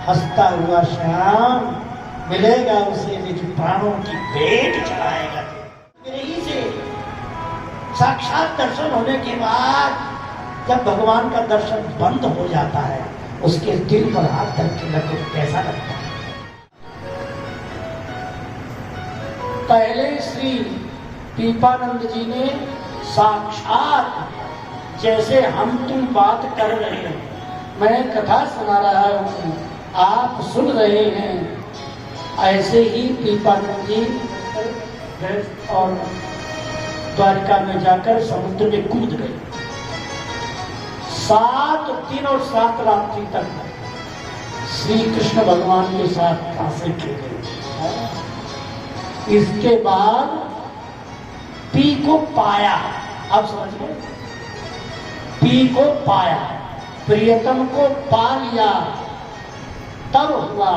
हंसता हुआ श्याम मिलेगा उसे निज प्राणों की भेंट चढ़ाएगा। यही से साक्षात दर्शन होने के बाद जब भगवान का दर्शन बंद हो जाता है, उसके दिल पर हाथ धरके लगो कैसा लगता है। पहले श्री पीपानंद जी ने साक्षात जैसे हम तुम बात कर रहे हैं, मैं कथा सुना रहा हूँ, आप सुन रहे हैं, ऐसे ही पीपानंद जी और द्वारिका में जाकर समुद्र में कूद गए। 7 दिन और 7 रात्रि तक श्री कृष्ण भगवान के साथ फांसे खेले। इसके बाद पी को पाया, अब समझ गए, पी को पाया, प्रियतम को पा लिया, तब हुआ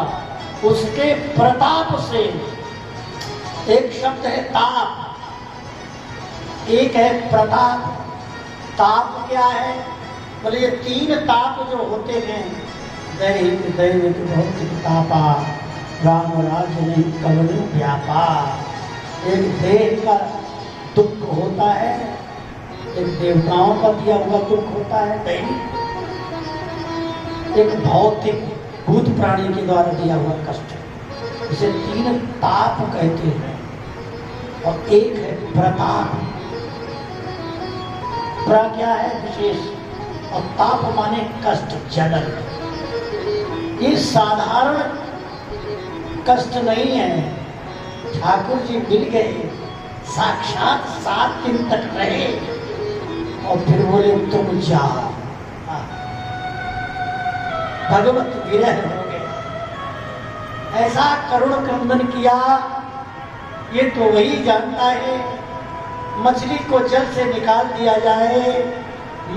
उसके प्रताप से। एक शब्द है ताप, एक है प्रताप। ताप क्या है? बोले ये 3 ताप जो होते हैं, दैहिक दैविक भौतिक तापा, राम राज्य नहीं कवनो व्यापा। एक देह का दुख होता है, एक देवताओं का दिया हुआ दुख होता है दैहिक, एक भौतिक भूत प्राणी के द्वारा दिया हुआ कष्ट, इसे 3 ताप कहते हैं। और एक है प्रताप। प्र क्या है? विशेष, और ताप माने कष्ट, जलन। ये साधारण कष्ट नहीं है। ठाकुर जी मिल गए, साक्षात 7 दिन तक रहे और फिर बोले तुम जाओ। भगवत विरह हो गए। ऐसा करुण क्रंदन किया, ये तो वही जानता है। मछली को जल से निकाल दिया जाए,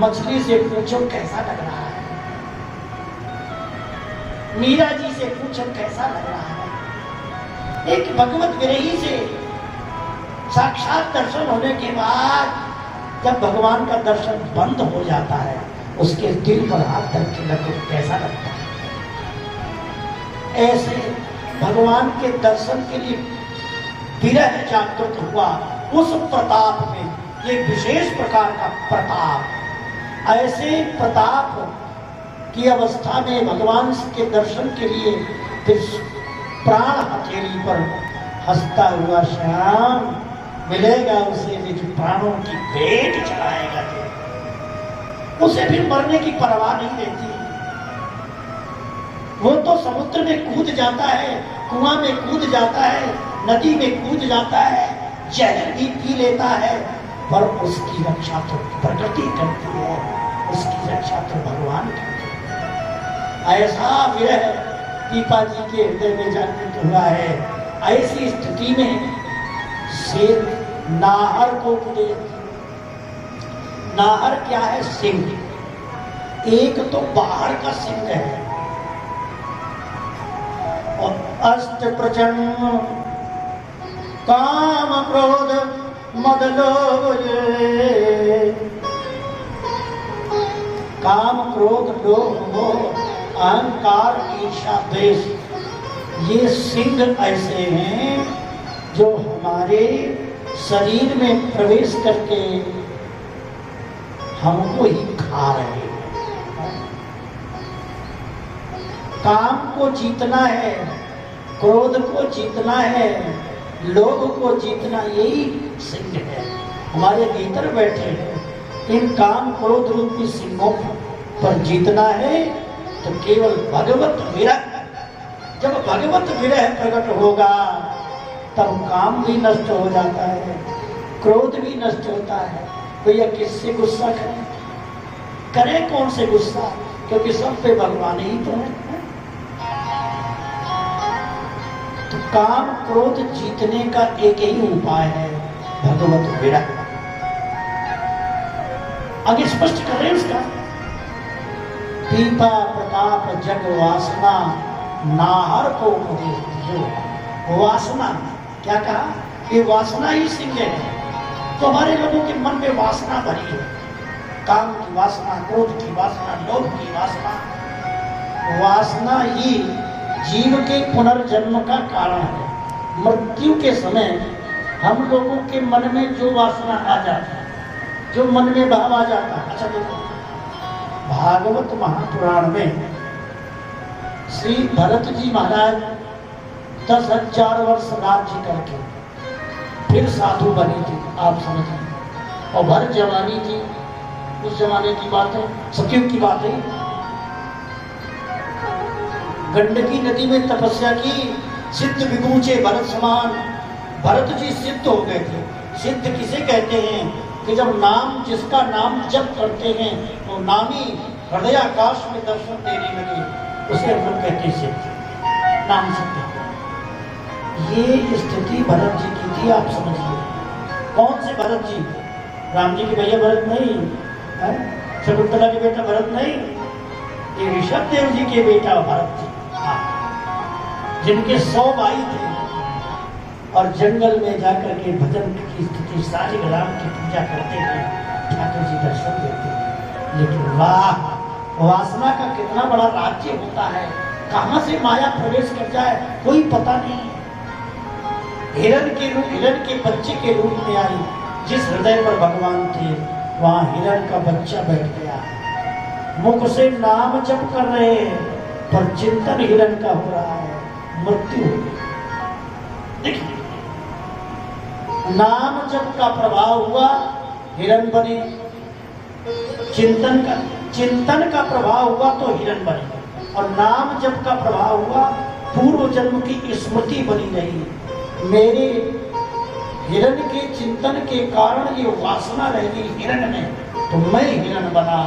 मछली से पूछो कैसा लग रहा है, मीरा जी से पूछो कैसा लग रहा है। एक भगवत विरही से साक्षात दर्शन होने के बाद जब भगवान का दर्शन बंद हो जाता है, उसके दिल पर हाथ धरके लगो कैसा लगता है। ऐसे भगवान के दर्शन के लिए विरह जागृत हुआ। उस प्रताप में एक विशेष प्रकार का प्रताप, ऐसे प्रताप की अवस्था में भगवान के दर्शन के लिए फिर प्राण हथेली पर हंसता हुआ श्याम मिलेगा उसे निज प्राणों की भेंट चढ़ाएगा। उसे फिर मरने की परवाह नहीं रहती। वो तो समुद्र में कूद जाता है, कुआं में कूद जाता है, नदी में कूद जाता है, जहर भी पी लेता है, पर उसकी रक्षा तो प्रकृति करती है, उसकी रक्षा तो भगवान करते हैं। ऐसा विरह पीपा जी के हृदय में जागृत हुआ है। ऐसी स्थिति में शेर नाहर को उपदेश। नाहर क्या है? सिंह। एक तो बाहर का सिंह है और अष्ट प्रचंड काम क्रोध मद लोभ। काम क्रोध लोभ मोह अहंकार ईर्ष्या द्वेष, ये सिंह ऐसे हैं जो हमारे शरीर में प्रवेश करके हमको ही खा रहे हैं। काम को जीतना है, क्रोध को जीतना है, लोभ को जीतना, यही सिंह है हमारे भीतर बैठे हैं। इन काम क्रोध रूपी सिंहों पर जीतना है तो केवल भगवत विरह। जब भगवत विरह प्रकट होगा तब काम भी नष्ट हो जाता है, क्रोध भी नष्ट होता है। भैया किससे गुस्सा करें? करें कौन से गुस्सा? क्योंकि सब पे भगवान ही तो है। तो काम क्रोध जीतने का एक ही उपाय है, भगवत विरह। आगे स्पष्ट कर रहे हैं इसका। पीपा प्रताप जग वासना नाहर को उपदेश दीजो। वासना क्या कहा? ये वासना ही सिंह है। तो हमारे लोगों के मन में वासना भरी है, काम की वासना, क्रोध की वासना, लोभ की वासना। वासना ही जीव के पुनर्जन्म का कारण है। मृत्यु के समय हम लोगों के मन में जो वासना आ जाती है, जो मन में भाव आ जाता है। अच्छा देखो, भागवत महापुराण में श्री भरत जी महाराज 10,000 वर्ष राज्य करके फिर साधु बने थे, आप समझिए। और भर जवानी थी, उस जमाने की बात है, सतयुग की बात है। गंडकी नदी में तपस्या की, सिद्ध विगूचे भरत समान। भरत जी सिद्ध हो गए थे। सिद्ध किसे कहते हैं कि जब नाम, जिसका नाम जप करते हैं तो नामी हृदयाकाश में दर्शन देने लगे, उसे हम लोग कहते हैं सिद्ध, नाम सिद्ध। ये स्थिति भरत जी की थी, आप समझिए। कौन से भरत जी? राम जी के भैया भरत नहीं है, शकुंतला के बेटा भरत नहीं, ये ऋषभ देव जी के बेटा भरत जी, जिनके 100 भाई थे और जंगल में जाकर के भजन की स्थिति सारी राम की पूजा करते थे, ठाकुर जी दर्शन देते थे। लेकिन वाह, वासना का कितना बड़ा राज्य होता है, कहां से माया प्रवेश कर जाए कोई पता नहीं। हिरण के बच्चे के रूप में आई, जिस हृदय पर भगवान थे वहां हिरण का बच्चा बैठ गया। मुख से नाम जप कर रहे हैं पर चिंतन हिरण का हो रहा है, मृत्यु हो गई। देखिए, नाम जप का प्रभाव हुआ, हिरण बने। चिंतन का प्रभाव हुआ तो हिरण बने, और नाम जप का प्रभाव हुआ, पूर्व जन्म की स्मृति बनी रही। मेरे हिरण के चिंतन के कारण ये वासना रह गई हिरण में, तो मैं हिरण बना।